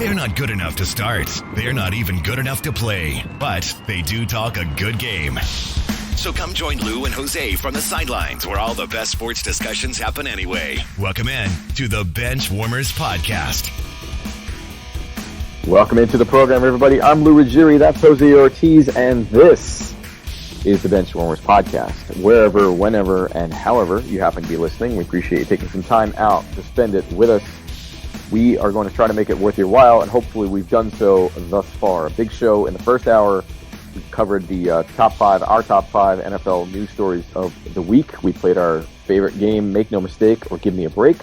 They're not good enough to start. They're not even good enough to play. But they do talk a good game. So come join Lou and Jose from the sidelines where all the best sports discussions happen anyway. Welcome in to the Benchwarmerz podcast. Welcome into the program, everybody. I'm Lou Ruggieri, that's Jose Ortiz, and this is the Benchwarmerz podcast. Wherever, whenever, and however you happen to be listening, we appreciate you taking some time out to spend it with us. We are going to try to make it worth your while, and hopefully we've done so thus far. A big show in the first hour. We covered the our top five NFL news stories of the week. We played our favorite game, Make No Mistake or Give Me a Break.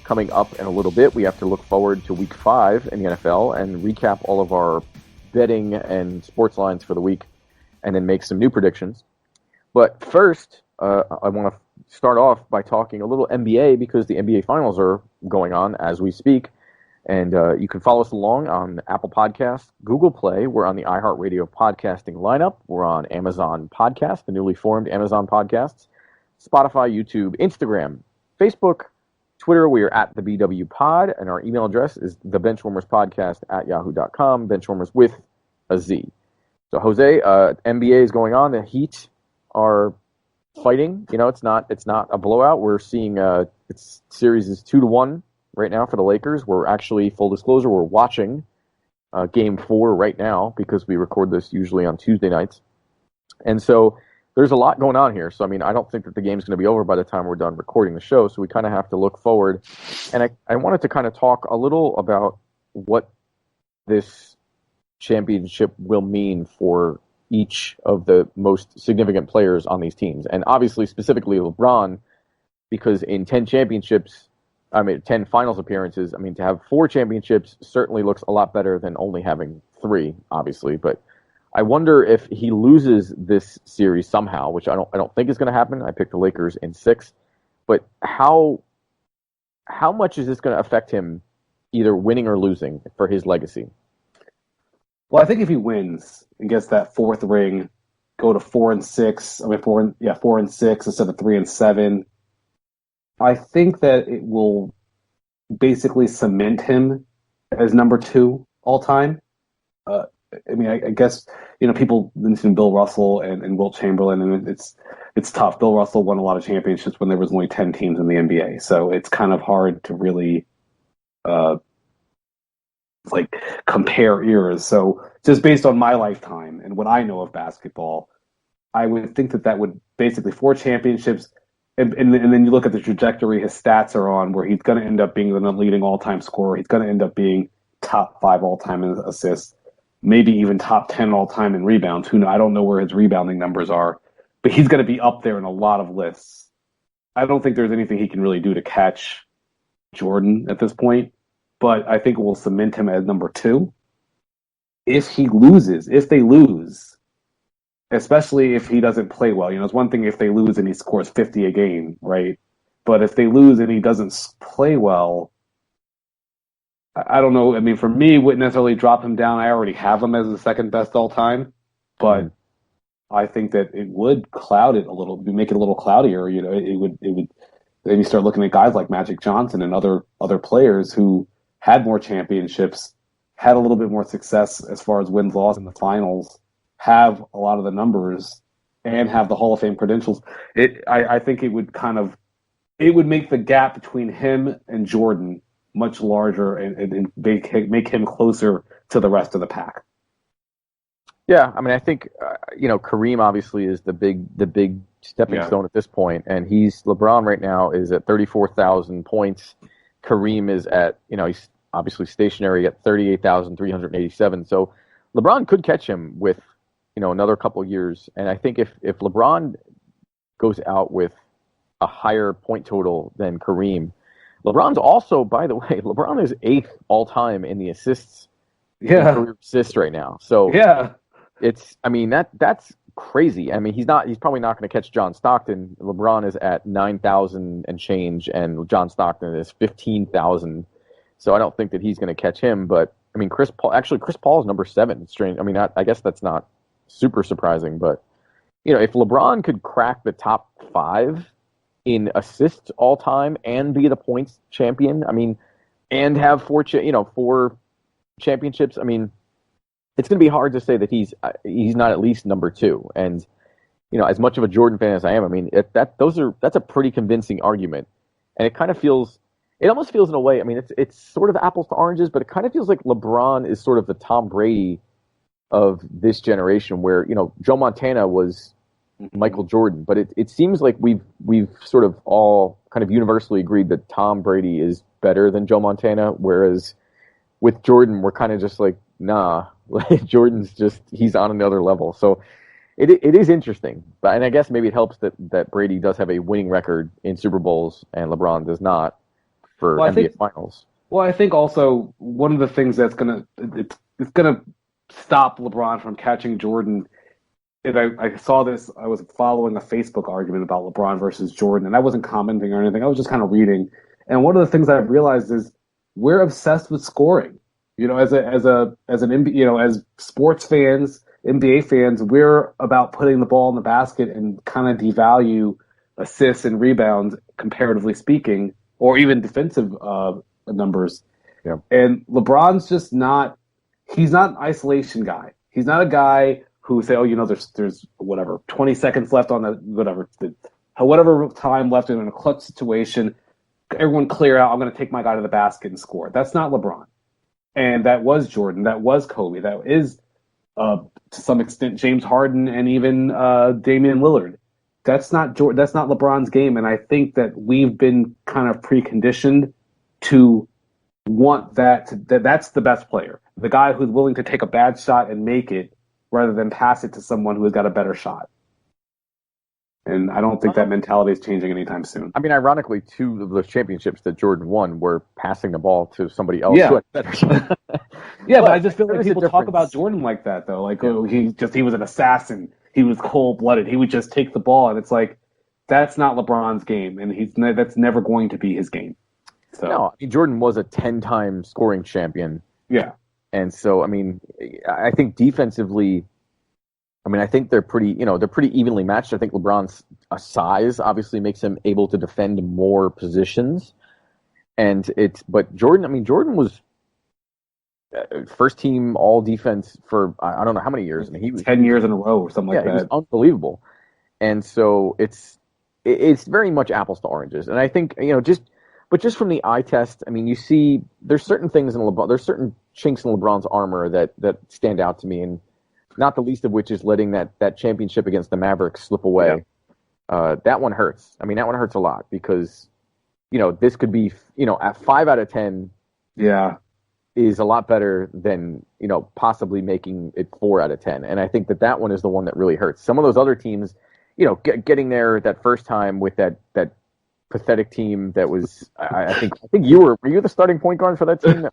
Coming up in a little bit, we have to look forward to week 5 in the NFL and recap all of our betting and sports lines for the week and then make some new predictions. But first, I want to start off by talking a little NBA because the NBA Finals are going on as we speak. And you can follow us along on Apple Podcasts, Google Play. We're on the iHeartRadio podcasting lineup. We're on Amazon Podcasts, the newly formed Amazon Podcasts, Spotify, YouTube, Instagram, Facebook, Twitter. We are at the BW Pod, and our email address is thebenchwarmerspodcast@yahoo.com, Benchwarmers with a Z. So, Jose, NBA is going on. The Heat are fighting. You know, it's not a blowout. We're seeing its series is 2-1 right now for the Lakers. We're actually, full disclosure, we're watching Game 4 right now because we record this usually on Tuesday nights. And so there's a lot going on here. So, I mean, I don't think that the game's going to be over by the time we're done recording the show. So we kind of have to look forward. And I wanted to kind of talk a little about what this championship will mean for each of the most significant players on these teams. And obviously, specifically LeBron, because in 10 finals appearances, I mean, to have 4 championships certainly looks a lot better than only having 3, obviously. But I wonder if he loses this series somehow, which I don't think is going to happen. I picked the Lakers in 6. But how much is this going to affect him either winning or losing for his legacy? Well, I think if he wins and gets that 4th ring, go to 4-6. I mean, 4-6 instead of 3-7. I think that it will basically cement him as number 2 all time. I mean, I guess, you know, people mention Bill Russell and Wilt Chamberlain, and it's tough. Bill Russell won a lot of championships when there was only 10 teams in the NBA, so it's kind of hard to really compare eras. So just based on my lifetime and what I know of basketball, I would think that would basically 4 championships. And then you look at the trajectory his stats are on, where he's going to end up being the leading all-time scorer. He's going to end up being top 5 all-time in assists, maybe even top 10 all-time in rebounds. Who knows? I don't know where his rebounding numbers are, but he's going to be up there in a lot of lists. I don't think there's anything he can really do to catch Jordan at this point, but I think it will cement him as number 2. If they lose, especially if he doesn't play well. You know, it's one thing if they lose and he scores 50 a game, right? But if they lose and he doesn't play well, I don't know. I mean, for me, it wouldn't necessarily drop him down. I already have him as the second best all time, but I think that it would cloud it a little, make it a little cloudier. You know, it would. Then you start looking at guys like Magic Johnson and other players who had more championships, had a little bit more success as far as wins, loss in the finals, have a lot of the numbers, and have the Hall of Fame credentials. I think it would make the gap between him and Jordan much larger and make him closer to the rest of the pack. Yeah, I mean, I think Kareem obviously is the big stepping stone at this point, and LeBron right now is at 34,000 points. Kareem is at he's obviously stationary at 38,387. So LeBron could catch him with another couple years, and I think if LeBron goes out with a higher point total than Kareem, LeBron's also, by the way, LeBron is 8th all time in the assists. Career assists right now. So that's crazy. I mean, he's probably not going to catch John Stockton. LeBron is at 9,000 and change, and John Stockton is 15,000. So I don't think that he's going to catch him. But I mean, Chris Paul is number 7. It's strange. I mean, I guess that's not super surprising, but if LeBron could crack the top 5 in assists all time and be the points champion, I mean, and have 4 championships, I mean, it's going to be hard to say that he's not at least number two. And as much of a Jordan fan as I am, I mean, that's a pretty convincing argument. And it almost feels in a way, I mean, it's sort of apples to oranges, but it kind of feels like LeBron is sort of the Tom Brady of this generation, where Joe Montana was Michael Jordan, but it seems like we've sort of all kind of universally agreed that Tom Brady is better than Joe Montana, whereas with Jordan we're kind of just like, nah, like Jordan's he's on another level. So it is interesting, and I guess maybe it helps that Brady does have a winning record in Super Bowls and LeBron does not for NBA Finals. Well, I think also one of the things that's it's gonna stop LeBron from catching Jordan. And I saw this. I was following a Facebook argument about LeBron versus Jordan, and I wasn't commenting or anything. I was just kind of reading. And one of the things I've realized is we're obsessed with scoring. As as sports fans, NBA fans, we're about putting the ball in the basket and kind of devalue assists and rebounds, comparatively speaking, or even defensive numbers. Yeah. And LeBron's just not. He's not an isolation guy. He's not a guy who say, there's whatever 20 seconds left on whatever time left in a clutch situation. Everyone clear out. I'm going to take my guy to the basket and score. That's not LeBron, and that was Jordan. That was Kobe. That is to some extent James Harden and even Damian Lillard. That's not That's not LeBron's game, and I think that we've been kind of preconditioned to want that's the best player, the guy who's willing to take a bad shot and make it, rather than pass it to someone who has got a better shot. And I don't think that mentality is changing anytime soon. I mean, ironically, two of those championships that Jordan won were passing the ball to somebody else who had a better shot. Yeah, but I just feel like people talk about Jordan like that, though. Like, he was an assassin. He was cold-blooded. He would just take the ball. And it's like, that's not LeBron's game, and that's never going to be his game. So. No, I mean, Jordan was a 10-time scoring champion. Yeah. And so, I mean, I think defensively, I think they're pretty evenly matched. I think LeBron's size obviously makes him able to defend more positions. But Jordan was first team all defense for, I don't know how many years. I mean, he was 10 years in a row or something like that. It was unbelievable. And so it's very much apples to oranges. And I think, just from the eye test, I mean, you see there's certain things in LeBron, there's certain chinks in LeBron's armor that stand out to me, and not the least of which is letting that championship against the Mavericks slip away. Yeah. That one hurts. I mean, that one hurts a lot because, this could be, at 5 out of 10 is a lot better than, possibly making it 4 out of 10. And I think that one is the one that really hurts. Some of those other teams, getting there that first time with that pathetic team that was, I think were you the starting point guard for that team?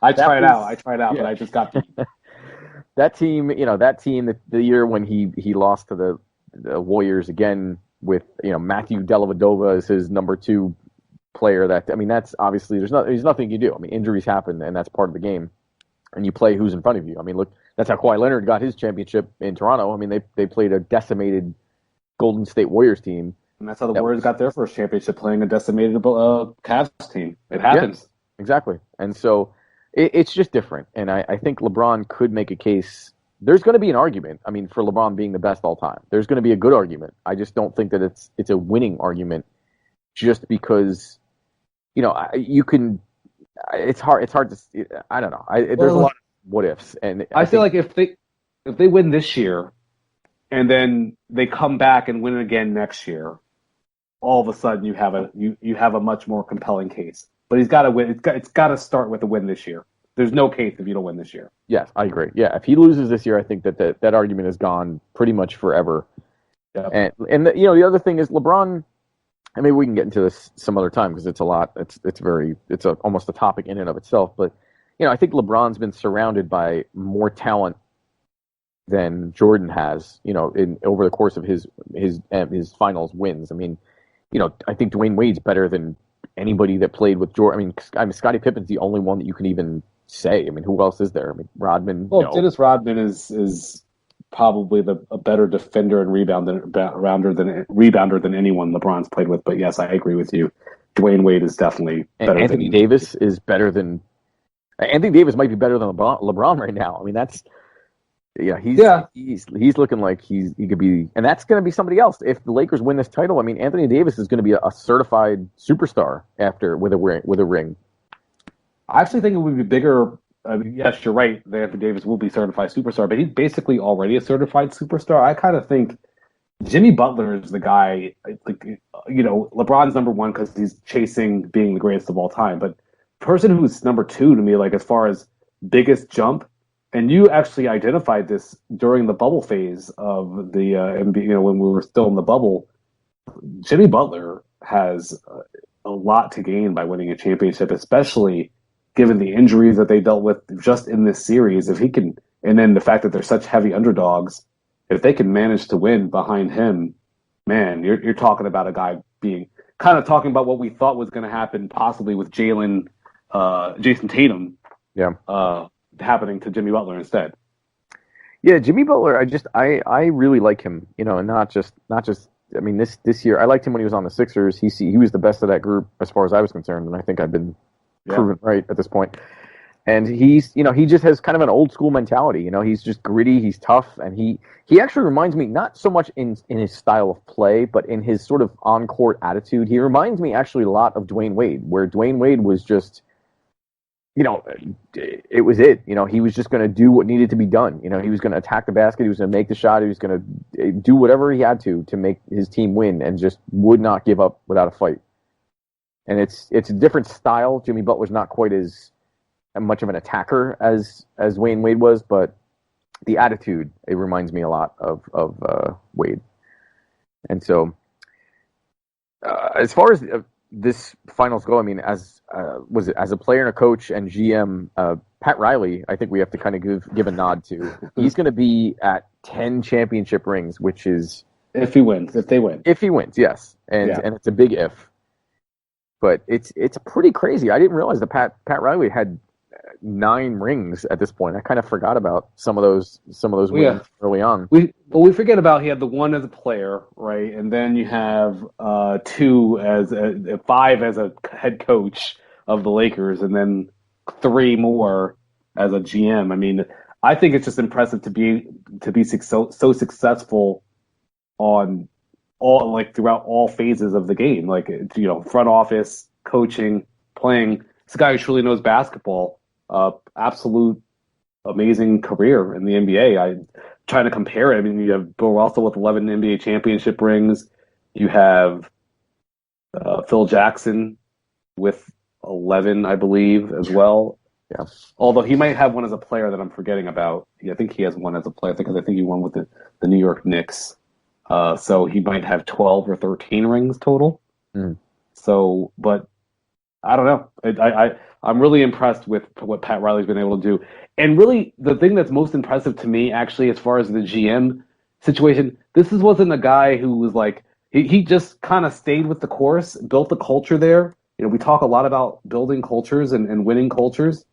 I tried out, but I just got that team. The year when he lost to the Warriors again with Matthew Dellavedova as his number 2 player. That's obviously there's nothing you do. I mean, injuries happen, and that's part of the game. And you play who's in front of you. I mean, look, that's how Kawhi Leonard got his championship in Toronto. I mean, they played a decimated Golden State Warriors team. And that's how the Warriors got their first championship, playing a decimated Cavs team. It happens. Yeah, exactly. And so it's just different. And I think LeBron could make a case. There's going to be an argument, for LeBron being the best all time. There's going to be a good argument. I just don't think that it's a winning argument just because, you can – it's hard to – I don't know. There's a lot of what ifs. And I feel like if they win this year and then they come back and win again next year, all of a sudden you have a much more compelling case. But he's got to win. It's got to start with a win this year. There's no case if you don't win this year. Yes, I agree. Yeah, if he loses this year, I think that argument is gone pretty much forever. Yep. And the other thing is LeBron. I mean, we can get into this some other time because it's a lot. It's almost a topic in and of itself. But I think LeBron's been surrounded by more talent than Jordan has. Over the course of his finals wins. I mean, I think Dwayne Wade's better than anybody that played with Jordan. I mean, Scottie Pippen's the only one that you can even say. I mean, who else is there? I mean, Rodman. Well, Dennis Rodman is probably a better defender and rebounder than anyone LeBron's played with. But yes, I agree with you. Dwayne Wade is definitely better. Anthony Davis is better than. Anthony Davis might be better than LeBron right now. I mean, he's looking like he could be, and that's going to be somebody else. If the Lakers win this title, I mean, Anthony Davis is going to be a certified superstar after with a ring. I actually think it would be bigger. I mean, yes, you're right. Anthony Davis will be certified superstar, but he's basically already a certified superstar. I kind of think Jimmy Butler is the guy. LeBron's number one because he's chasing being the greatest of all time. But the person who's number two to me, like as far as biggest jump, and you actually identified this during the bubble phase of the NBA, when we were still in the bubble. Jimmy Butler has a lot to gain by winning a championship, especially given the injuries that they dealt with just in this series. If he can, and then the fact that they're such heavy underdogs, if they can manage to win behind him, man, you're talking about a guy being kind of talking about what we thought was going to happen possibly with Jason Tatum. Yeah. Happening to Jimmy Butler instead. Yeah, Jimmy Butler, I really like him, and not just I mean this year I liked him when he was on the Sixers. He was the best of that group as far as I was concerned, and I think I've been proven right at this point. And he just has kind of an old school mentality. He's just gritty, he's tough, and he actually reminds me not so much in his style of play, but in his sort of on-court attitude. He reminds me actually a lot of Dwayne Wade, where Dwayne Wade was just it was it. He was just going to do what needed to be done. He was going to attack the basket. He was going to make the shot. He was going to do whatever he had to make his team win, and just would not give up without a fight. And it's a different style. Jimmy Butler's not quite as much of an attacker as Dwayne Wade was, but the attitude, it reminds me a lot of Wade. And so, as far as this finals go, I mean, as a player and a coach and GM, Pat Riley, I think we have to kind of give a nod to. He's going to be at 10 championship rings, which is if he wins, if they win, if he wins, yes, and it's a big if. But it's pretty crazy. I didn't realize that Pat Riley had 9 rings at this point. I kind of forgot about some of those wins early on. We forget about he had the one as a player, right? And then you have 2 as 5 as a head coach of the Lakers, and then 3 more as a GM. I mean, I think it's just impressive to be so successful on all, like, throughout all phases of the game, like, front office, coaching, playing. It's a guy who truly knows basketball. Absolute amazing career in the NBA. I trying to compare it. I mean, you have Bill Russell with 11 NBA championship rings. You have Phil Jackson with 11, I believe, as well. Yeah. Although he might have one as a player that I'm forgetting about. I think he has one as a player. I think he won with the New York Knicks. So he might have 12 or 13 rings total. Mm. So, but I don't know. I'm really impressed with what Pat Riley's been able to do. And really, the thing that's most impressive to me, actually, as far as the GM situation, wasn't a guy who was like, he just kind of stayed with the course, built the culture there. We talk a lot about building cultures and winning cultures.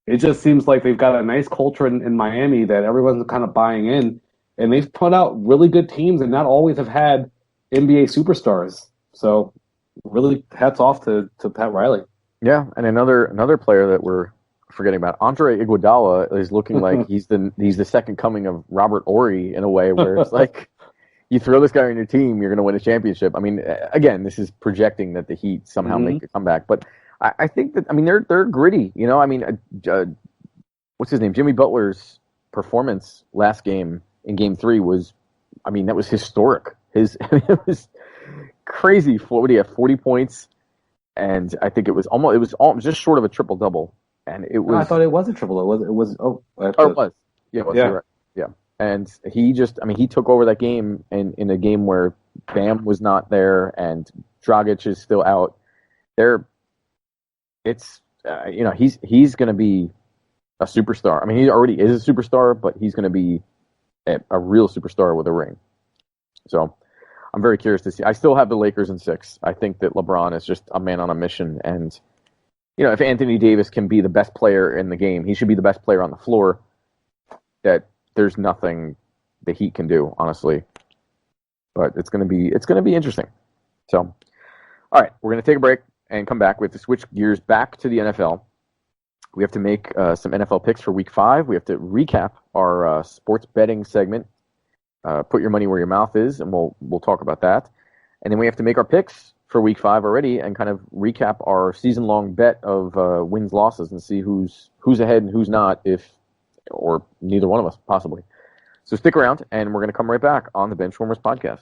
It just seems like they've got a nice culture in Miami that everyone's kind of buying in. And they've put out really good teams and not always have had NBA superstars. So really hats off to Pat Riley. Yeah, and another player that we're forgetting about, Andre Iguodala, is looking like he's the second coming of Robert Horry in a way, where it's like you throw this guy on your team, you're going to win a championship. I mean, again, this is projecting that the Heat somehow make a comeback, but I think that, I mean, they're gritty. I mean, what's his name? Jimmy Butler's performance last game in Game 3 was, I mean, that was historic. It was crazy. What would he have? 40 points. And I think it was just short of a triple double, and it was. No, I thought it was a triple. It was. Oh, it was. Yeah, it was. You're right. Yeah, and he took over that game, and in a game where Bam was not there and Dragic is still out. He's going to be a superstar. I mean, he already is a superstar, but he's going to be a real superstar with a ring. So I'm very curious to see. I still have the Lakers in 6. I think that LeBron is just a man on a mission. And, if Anthony Davis can be the best player in the game, he should be the best player on the floor. That there's nothing the Heat can do, honestly. But it's going to be interesting. So, all right, we're going to take a break and come back. We have to switch gears back to the NFL. We have to make some NFL picks for Week 5. We have to recap our sports betting segment. Put your money where your mouth is, and we'll talk about that. And then we have to make our picks for Week 5 already, and kind of recap our season-long bet of wins losses and see who's ahead and who's not, or neither one of us possibly. So stick around, and we're going to come right back on the Benchwarmerz podcast.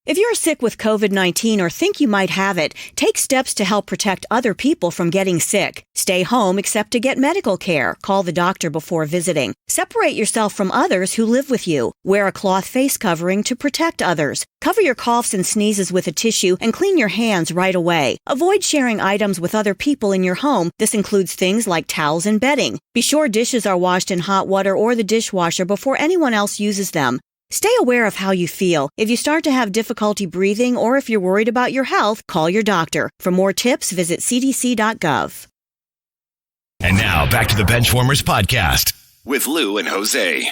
If you're sick with COVID-19 or think you might have it, take steps to help protect other people from getting sick. Stay home except to get medical care. Call the doctor before visiting. Separate yourself from others who live with you. Wear a cloth face covering to protect others. Cover your coughs and sneezes with a tissue and clean your hands right away. Avoid sharing items with other people in your home. This includes things like towels and bedding. Be sure dishes are washed in hot water or the dishwasher before anyone else uses them. Stay aware of how you feel. If you start to have difficulty breathing or if you're worried about your health, call your doctor. For more tips, visit cdc.gov. And now back to the Benchwarmers podcast with Lou and Jose.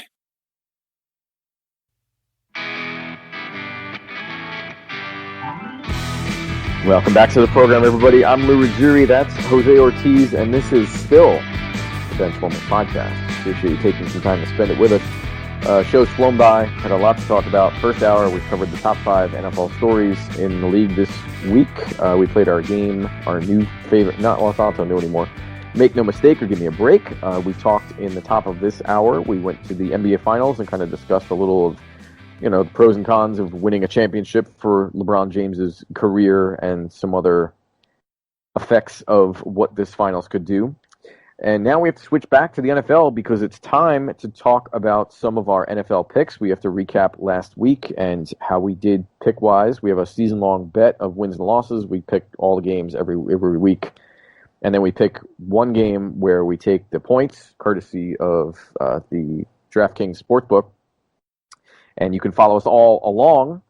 Welcome back to the program, everybody. I'm Lou Ruggieri. That's Jose Ortiz, and this is still the Benchwarmers podcast. Appreciate you taking some time to spend it with us. Show's flown by, had a lot to talk about. First hour, we covered the top 5 NFL stories in the league this week. We played our game, our new favorite, not new anymore, Make No Mistake or Give Me a Break. We talked in the top of this hour. We went to the NBA Finals and kind of discussed a little of, the pros and cons of winning a championship for LeBron James's career and some other effects of what this finals could do. And now we have to switch back to the NFL because it's time to talk about some of our NFL picks. We have to recap last week and how we did pick-wise. We have a season-long bet of wins and losses. We pick all the games every week. And then we pick one game where we take the points, courtesy of the DraftKings Sportsbook. And you can follow us all along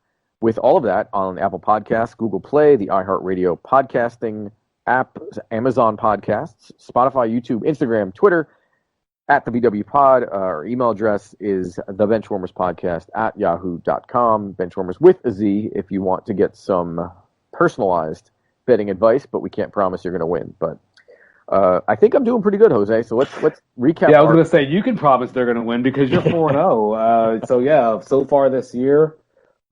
with all of that on Apple Podcasts, Google Play, the iHeartRadio podcasting app, Amazon Podcasts, Spotify, YouTube, Instagram, Twitter, at the VW Pod. Our email address is thebenchwarmerspodcast@yahoo.com. Benchwarmers with a Z if you want to get some personalized betting advice, but we can't promise you're going to win. But I think I'm doing pretty good, Jose. So let's recap. Yeah, I was going to say, you can promise they're going to win because you're 4-0. So far this year,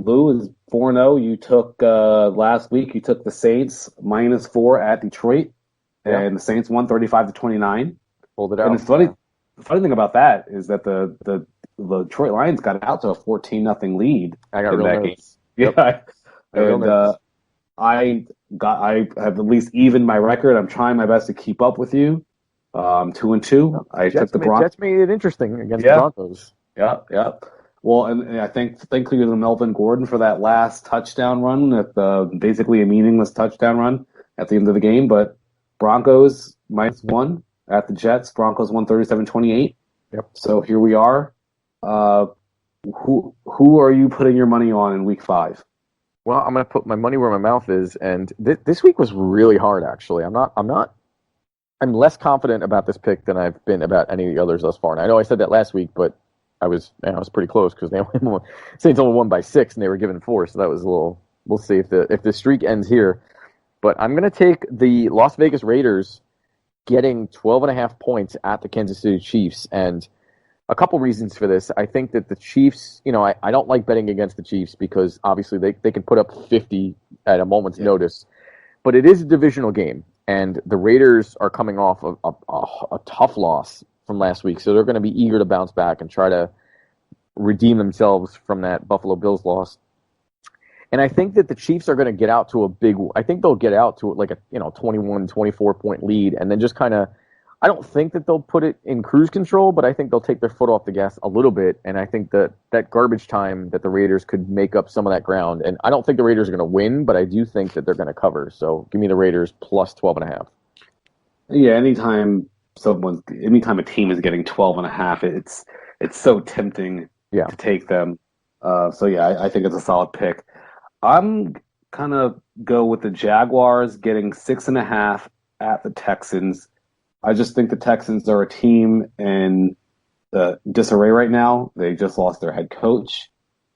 Lou is 4-0. You took last week. You took the Saints -4 at Detroit, and the Saints won 35-29. Pulled it out. And it's funny. The funny thing about that is that the Detroit Lions got out to a 14-0 lead. I got real nervous. Game. Yeah, and I have at least evened my record. I'm trying my best to keep up with you. 2-2. I took the Broncos. Jets made it interesting against the Broncos. Yeah. Well, and I think you to Melvin Gordon for that last touchdown run, basically a meaningless touchdown run at the end of the game. But Broncos -1 at the Jets. Broncos won 37-28. Yep. So here we are. Who are you putting your money on in Week 5? Well, I'm going to put my money where my mouth is, and this week was really hard. Actually, I'm less confident about this pick than I've been about any of the others thus far. And I know I said that last week, but I was pretty close because Saints only won by 6 and they were given 4, so that was a little. We'll see if the streak ends here. But I'm going to take the Las Vegas Raiders getting 12.5 points at the Kansas City Chiefs, and a couple reasons for this. I think that the Chiefs, I don't like betting against the Chiefs because obviously they can put up 50 at a moment's notice, but it is a divisional game, and the Raiders are coming off a tough loss from last week, so they're going to be eager to bounce back and try to redeem themselves from that Buffalo Bills loss. And I think that the Chiefs are going to get out to they'll get out to like a 21, 24 point lead, and then just kind of, I don't think that they'll put it in cruise control, but I think they'll take their foot off the gas a little bit, and I think that garbage time that the Raiders could make up some of that ground. And I don't think the Raiders are going to win, but I do think that they're going to cover. So give me the Raiders plus 12.5. Yeah, anytime a team is getting 12.5, it's so tempting to take them. I think it's a solid pick. I'm kind of go with the Jaguars getting 6.5 at the Texans. I just think the Texans are a team in disarray right now. They just lost their head coach.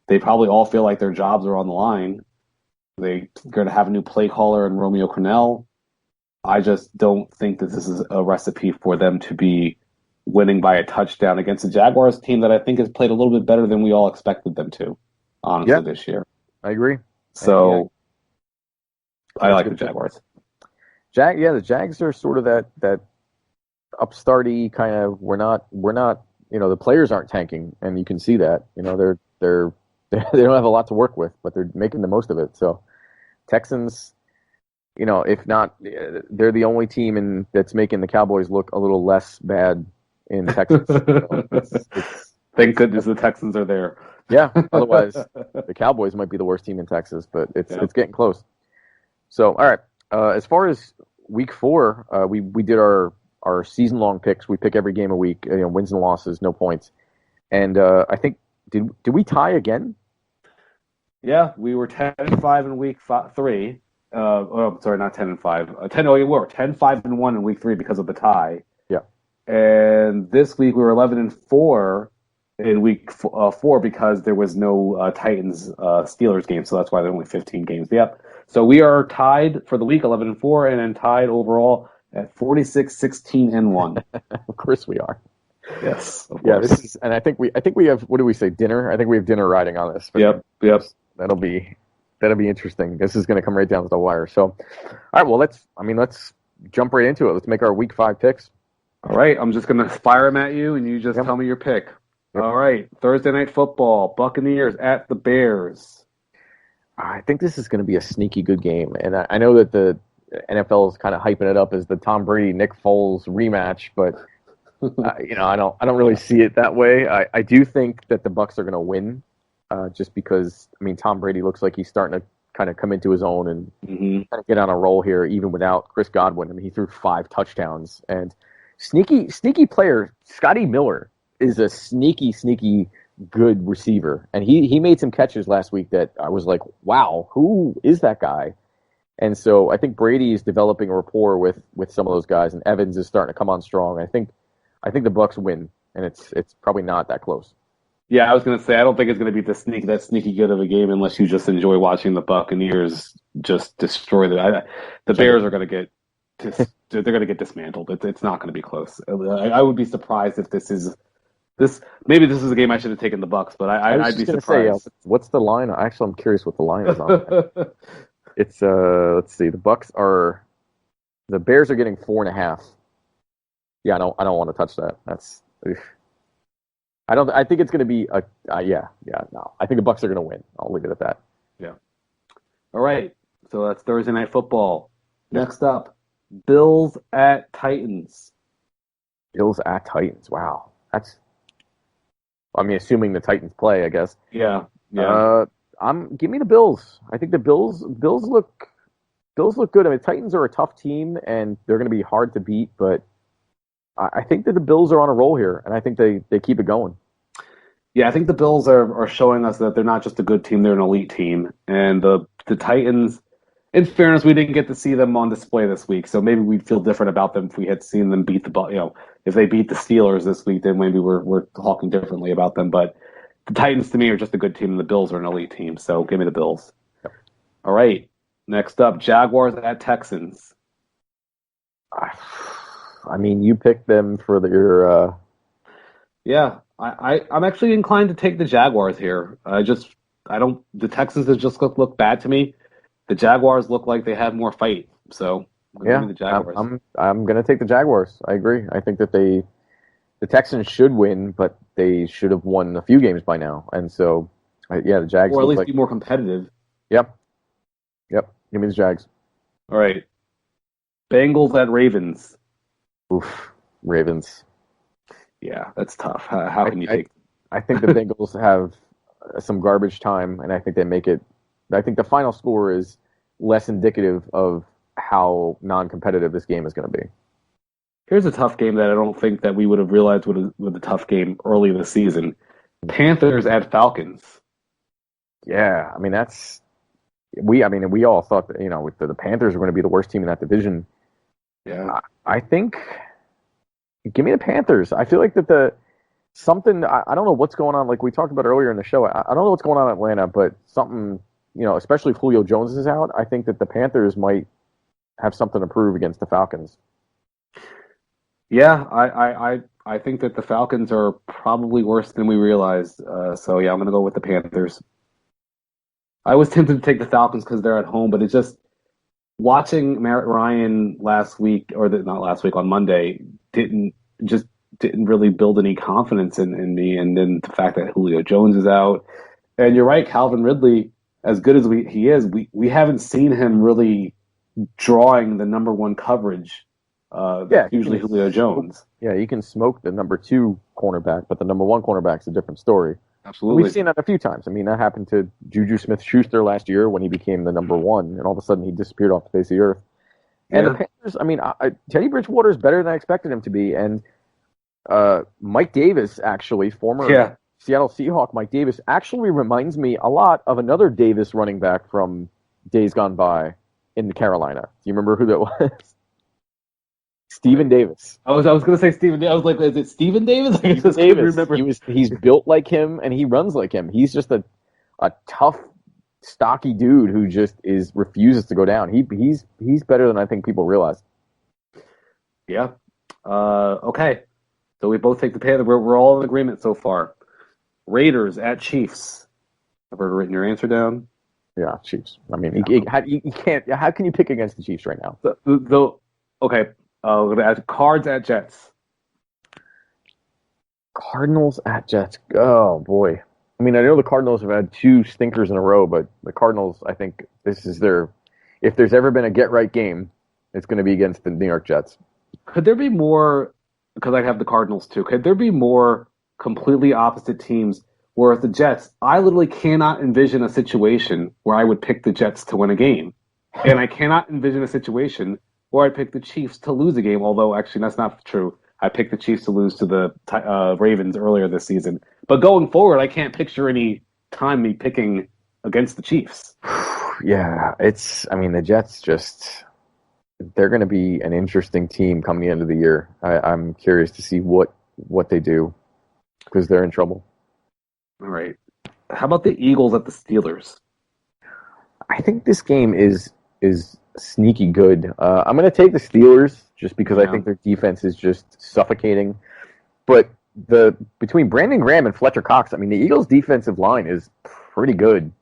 They probably all feel like their jobs are on the line. They're going to have a new play caller in Romeo Crennel. I just don't think that this is a recipe for them to be winning by a touchdown against a Jaguars team that I think has played a little bit better than we all expected them to, honestly, this year. I agree. So I That's like good the Jaguars. The Jags are sort of that upstarty kind of. We're not. The players aren't tanking, and you can see that. They're they don't have a lot to work with, but they're making the most of it. So Texans, if not, they're the only team that's making the Cowboys look a little less bad in Texas. Thank goodness the Texans are there. Yeah, otherwise the Cowboys might be the worst team in Texas, but it's getting close. So, all right, as far as week 4, we did our season-long picks. We pick every game a week, wins and losses, no points. And I think, did we tie again? Yeah, we were 10-5 in week 3. Sorry, not 10-5. We were 10-5-1 in week 3 because of the tie. Yeah. And this week we were 11-4 in week 4 because there was no Titans Steelers game, so that's why there were only 15 games. Yep. So we are tied for the week 11-4, and then tied overall at 46-16-1. Of course we are. Yes. Of course. This is, and I think we have. What do we say? Dinner. I think we have dinner riding on this. Yep. That'll be interesting. This is going to come right down to the wire. So, all right. Well, let's jump right into it. Let's make our week 5 picks. All right. I'm just going to fire them at you, and you just tell me your pick. Yep. All right. Thursday Night Football. Buccaneers at the Bears. I think this is going to be a sneaky good game, and I know that the NFL is kind of hyping it up as the Tom Brady Nick Foles rematch, but I don't really see it that way. I do think that the Bucs are going to win, just because Tom Brady looks like he's starting to kind of come into his own and kind of get on a roll here, even without Chris Godwin. He threw 5 touchdowns, and sneaky player Scotty Miller is a sneaky good receiver, and he made some catches last week that I was like, wow, who is that guy? And so I think Brady is developing a rapport with some of those guys, and Evans is starting to come on strong. I think the Bucs win, and it's probably not that close. Yeah, I was going to say I don't think it's going to be that sneaky good of a game unless you just enjoy watching the Buccaneers just destroy the Bears are going to get they're going to get dismantled. It's not going to be close. I would be surprised if this is a game I should have taken the Bucs, but I'd be surprised. Say, what's the line? Actually, I'm curious what the line is on. It's let's see. The Bears are getting 4.5. Yeah, I don't want to touch that. That's I think it's going to be no. I think the Bucs are going to win. I'll leave it at that. Yeah. All right. So that's Thursday Night Football. Next up, Bills at Titans. Bills at Titans. Wow. Assuming the Titans play, I guess. Yeah. Give me the Bills. I think the Bills look good. Titans are a tough team, and they're going to be hard to beat, but I think that the Bills are on a roll here, and I think they keep it going. Yeah, I think the Bills are showing us that they're not just a good team, they're an elite team. And the Titans, in fairness, we didn't get to see them on display this week, so maybe we'd feel different about them if we had seen them beat if they beat the Steelers this week, then maybe we're talking differently about them. But the Titans, to me, are just a good team, and the Bills are an elite team, so give me the Bills. Yep. All right, next up, Jaguars at Texans. You picked them for your... Yeah, I'm actually inclined to take the Jaguars here. The Texans just look bad to me. The Jaguars look like they have more fight, so I'm going to give me the Jaguars. I'm going to take the Jaguars. I agree. I think that the Texans should win, but they should have won a few games by now. And so, the Jags... Or at least be more competitive. Yep. Give me the Jags. All right. Bengals at Ravens. Oof. Ravens. Yeah, that's tough. How can you take... I think the Bengals have some garbage time, and I think they make it... I think the final score is less indicative of how non-competitive this game is going to be. Here's a tough game that I don't think that we would have realized was a tough game early in the season. Panthers at Falcons. Yeah, that's... We all thought that, the Panthers were going to be the worst team in that division. Yeah. I think... Give me the Panthers. I feel like that I don't know what's going on. Like we talked about earlier in the show, I don't know what's going on in Atlanta, but something, especially if Julio Jones is out, I think that the Panthers might have something to prove against the Falcons. Yeah, I think that the Falcons are probably worse than we realized. So yeah, I'm gonna go with the Panthers. I was tempted to take the Falcons because they're at home, but it's just watching Matt Ryan last week, or not last week, on Monday, didn't just didn't really build any confidence in me. And then the fact that Julio Jones is out, and you're right, Calvin Ridley, as good as he is, we haven't seen him really drawing the number one coverage. Usually Julio Jones. Yeah, you can smoke the number 2 cornerback, but the number 1 cornerback's a different story. Absolutely. We've seen that a few times. I mean, that happened to Juju Smith-Schuster last year when he became the number 1, and all of a sudden he disappeared off the face of the earth. And the Panthers, I mean, Teddy Bridgewater is better than I expected him to be, and Mike Davis, actually, former Seattle Seahawk Mike Davis, actually reminds me a lot of another Davis running back from days gone by in Carolina. Do you remember who that was? Stephen Davis. I was going to say Stephen. I was like, is it Stephen Davis? I just Davis. Remember. He's built like him, and he runs like him. He's just a tough, stocky dude who just refuses to go down. He's better than I think people realize. Yeah. Okay. So we both take the Panthers. We're all in agreement so far. Raiders at Chiefs. I've already written your answer down. Yeah, Chiefs. I mean, you can't. How can you pick against the Chiefs right now? Okay. We're going to add Cards at Jets. Cardinals at Jets. Oh, boy. I mean, I know the Cardinals have had 2 stinkers in a row, but the Cardinals, I think this is if there's ever been a get-right game, it's going to be against the New York Jets. Could there be more, because I have the Cardinals too, could there be more completely opposite teams where the Jets, I literally cannot envision a situation where I would pick the Jets to win a game. And I cannot envision a situation where I pick the Chiefs to lose a game, although actually that's not true. I picked the Chiefs to lose to the Ravens earlier this season. But going forward, I can't picture any time me picking against the Chiefs. Yeah, the Jets they're going to be an interesting team coming the end of the year. I'm curious to see what they do because they're in trouble. All right. How about the Eagles at the Steelers? I think this game is sneaky good. I'm going to take the Steelers just because I think their defense is just suffocating. But between Brandon Graham and Fletcher Cox, I mean, the Eagles' defensive line is pretty good.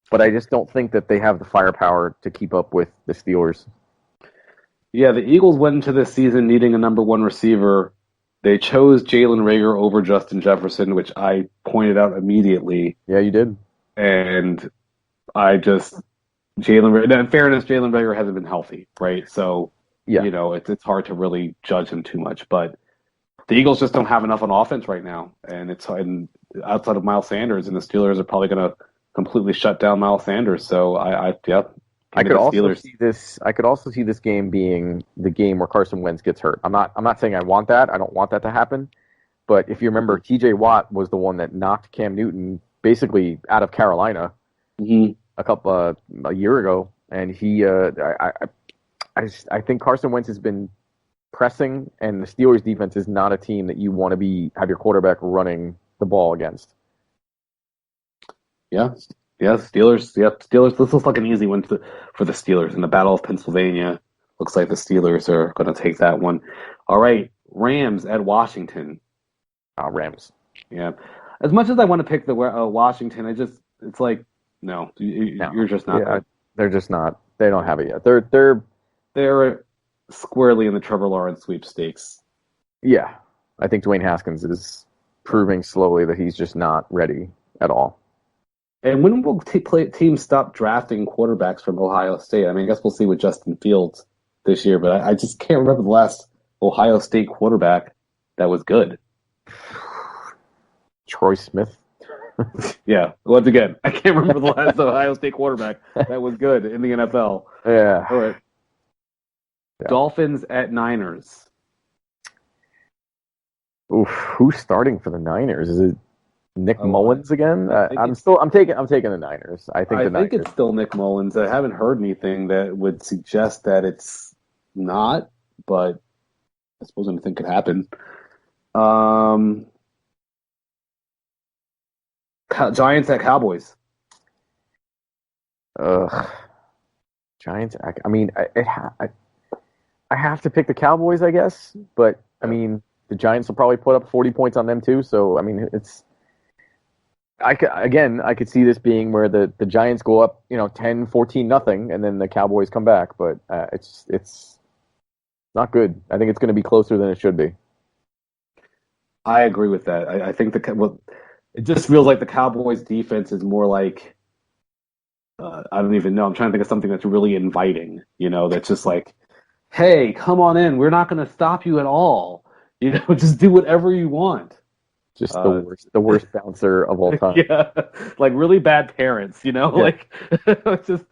But I just don't think that they have the firepower to keep up with the Steelers. Yeah, the Eagles went into this season needing a number 1 receiver. They chose Jalen Reagor over Justin Jefferson, which I pointed out immediately. Yeah, you did. And in fairness, Jalen Reagor hasn't been healthy, right? So, it's hard to really judge him too much. But the Eagles just don't have enough on offense right now. And outside of Miles Sanders, and the Steelers are probably going to completely shut down Miles Sanders. So, I could also see this game being the game where Carson Wentz gets hurt. I'm not saying I want that. I don't want that to happen. But if you remember, T.J. Watt was the one that knocked Cam Newton basically out of Carolina a year ago, and I think Carson Wentz has been pressing, and the Steelers defense is not a team that you want to have your quarterback running the ball against. Yeah. Yeah, Steelers. Yep, Steelers. This looks like an easy one for the Steelers in the Battle of Pennsylvania. Looks like the Steelers are going to take that one. All right, Rams at Washington. Rams. Yeah. As much as I want to pick the Washington, it's like no, you're just not. Yeah, they're just not. They don't have it yet. They're squarely in the Trevor Lawrence sweepstakes. Yeah, I think Dwayne Haskins is proving slowly that he's just not ready at all. And when will teams stop drafting quarterbacks from Ohio State? I mean, I guess we'll see with Justin Fields this year, but I just can't remember the last Ohio State quarterback that was good. Troy Smith. Yeah, once again, I can't remember the last Ohio State quarterback that was good in the NFL. Yeah. All right. Yeah. Dolphins at Niners. Oof, who's starting for the Niners? Is it Nick Mullins again? I'm taking the Niners. I think it's still Nick Mullins. I haven't heard anything that would suggest that it's not, but I suppose anything could happen. Giants at Cowboys. Ugh. Giants. I mean, I have to pick the Cowboys, I guess. But I mean, the Giants will probably put up 40 points on them too. So I mean, I could see this being where the Giants go up, 10, 14 nothing, and then the Cowboys come back. But it's not good. I think it's going to be closer than it should be. I agree with that. I think it just feels like the Cowboys' defense is more like I don't even know. I'm trying to think of something that's really inviting. That's just like, hey, come on in. We're not going to stop you at all. Just do whatever you want. Just the worst bouncer of all time. Yeah, like really bad parents. Yeah. Like just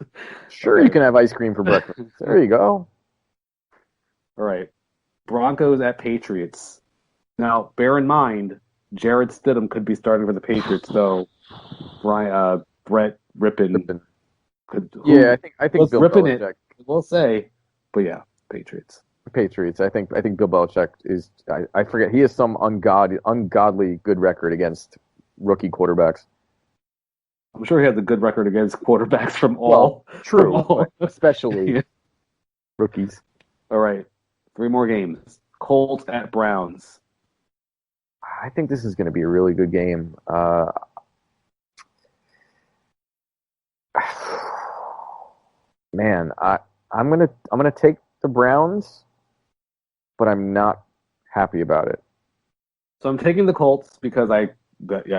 sure you can have ice cream for breakfast. There you go. All right, Broncos at Patriots. Now, bear in mind, Jarrett Stidham could be starting for the Patriots, though. Brett Rippin could. I think Bill Rippin Belichick. We'll say, but yeah, Patriots. Patriots. I think Bill Belichick is. I forget. He has some ungodly good record against rookie quarterbacks. I'm sure he has a good record against quarterbacks from all. True, from all. But especially rookies. All right, 3 more games. Colts at Browns. I think this is going to be a really good game. Man, I'm gonna take the Browns, but I'm not happy about it. So I'm taking the Colts because I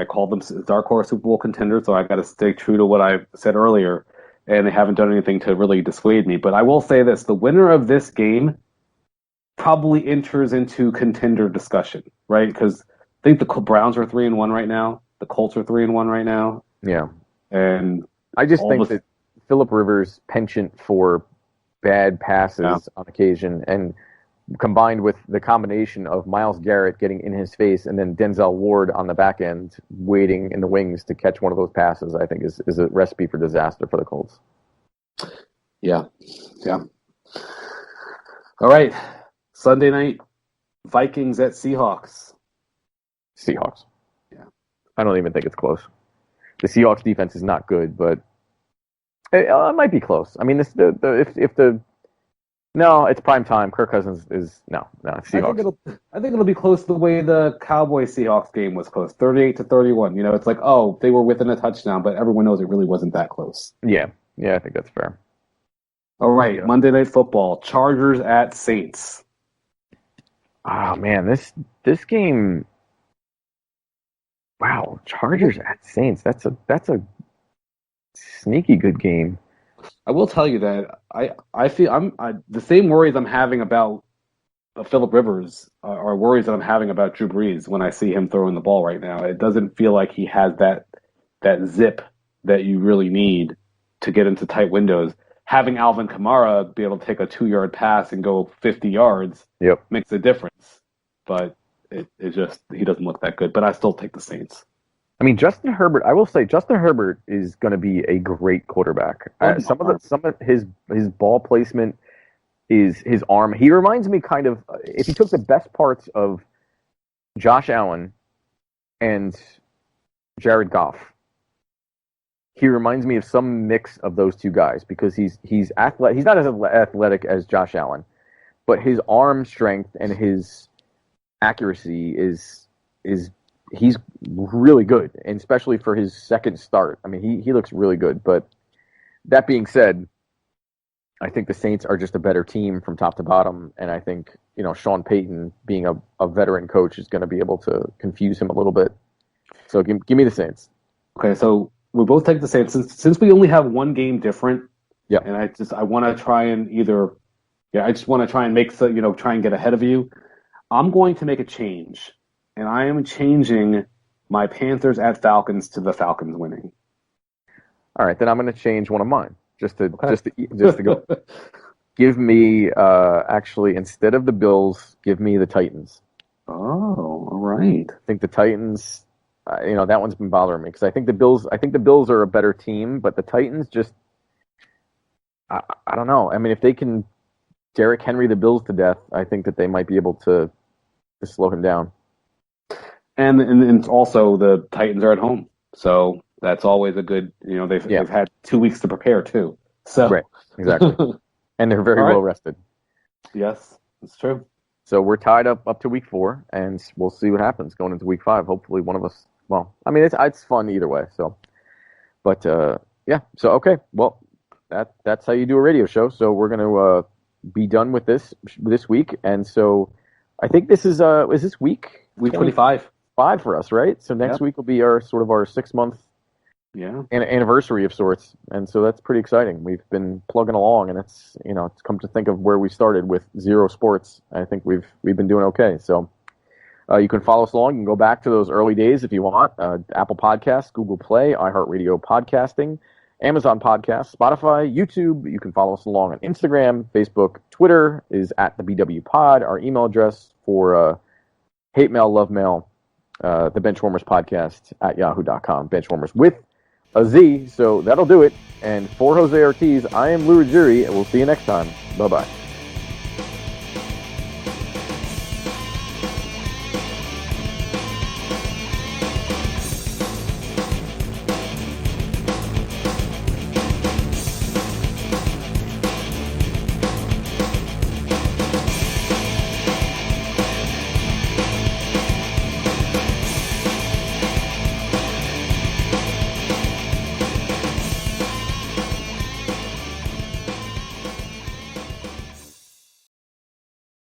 called them dark horse Super Bowl contenders, so I got to stay true to what I said earlier, and they haven't done anything to really dissuade me. But I will say this: the winner of this game probably enters into contender discussion, right? Because I think the Browns are 3-1 right now. The Colts are 3-1 right now. Yeah, and I just think that Phillip Rivers' penchant for bad passes on occasion, and combined with the combination of Myles Garrett getting in his face and then Denzel Ward on the back end waiting in the wings to catch one of those passes, I think is a recipe for disaster for the Colts. Yeah. All right, Sunday night, Vikings at Seahawks. Seahawks. Yeah. I don't even think it's close. The Seahawks defense is not good, but it might be close. I mean, no, it's prime time. Kirk Cousins is no, it's Seahawks. I think it'll be close the way the Cowboys Seahawks game was close, 38-31. It's like, oh, they were within a touchdown, but everyone knows it really wasn't that close. Yeah, I think that's fair. All right, Monday Night Football, Chargers at Saints. Oh man, this game. Wow, Chargers at Saints. That's a sneaky good game. I will tell you that I feel the same worries I'm having about Phillip Rivers are worries that I'm having about Drew Brees when I see him throwing the ball right now. It doesn't feel like he has that zip that you really need to get into tight windows. Having Alvin Kamara be able to take a 2-yard pass and go 50 yards makes a difference. But it just he doesn't look that good. But I still take the Saints. I mean, Justin Herbert. I will say Justin Herbert is going to be a great quarterback. Some of his ball placement is his arm. He reminds me kind of if you took the best parts of Josh Allen and Jared Goff. He reminds me of some mix of those two guys because he's athletic. He's not as athletic as Josh Allen, but his arm strength and his accuracy is he's really good, and especially for his second start. I mean, he looks really good. But that being said, I think the Saints are just a better team from top to bottom, and I think Sean Payton, being a veteran coach, is going to be able to confuse him a little bit. So give me the Saints. Okay, so we both take the Saints since we only have one game different. Yeah, and I want to try and make try and get ahead of you. I'm going to make a change. And I am changing my Panthers at Falcons to the Falcons winning. All right, then I'm going to change one of mine just to go. Give me actually instead of the Bills, give me the Titans. Oh, all right. I think the Titans. That one's been bothering me because I think the Bills are a better team, but the Titans just. I don't know. I mean, if they can Derrick Henry the Bills to death, I think that they might be able to slow him down. And also the Titans are at home, so that's always a good. They've had 2 weeks to prepare too. So Right, exactly. And they're very All right. well rested. Yes, it's true. So we're tied up to week 4, and we'll see what happens going into week 5. Hopefully one of us, well, I mean, it's fun either way. So, but yeah, so okay, well, that's how you do a radio show. So we're going to be done with this week, and so I think this is this week 25 for us, right? So next week will be our 6-month anniversary of sorts, and so that's pretty exciting. We've been plugging along, and it's come to think of where we started with 0 sports. I think we've been doing okay. So you can follow us along. You can go back to those early days if you want. Apple Podcasts, Google Play, iHeartRadio Podcasting, Amazon Podcasts, Spotify, YouTube. You can follow us along on Instagram, Facebook, Twitter is at the BW Pod. Our email address for hate mail, love mail, the Benchwarmers podcast at yahoo.com. Benchwarmers with a Z. So that'll do it. And for Jose Ortiz, I am Lou Ruggieri, and we'll see you next time. Bye-bye.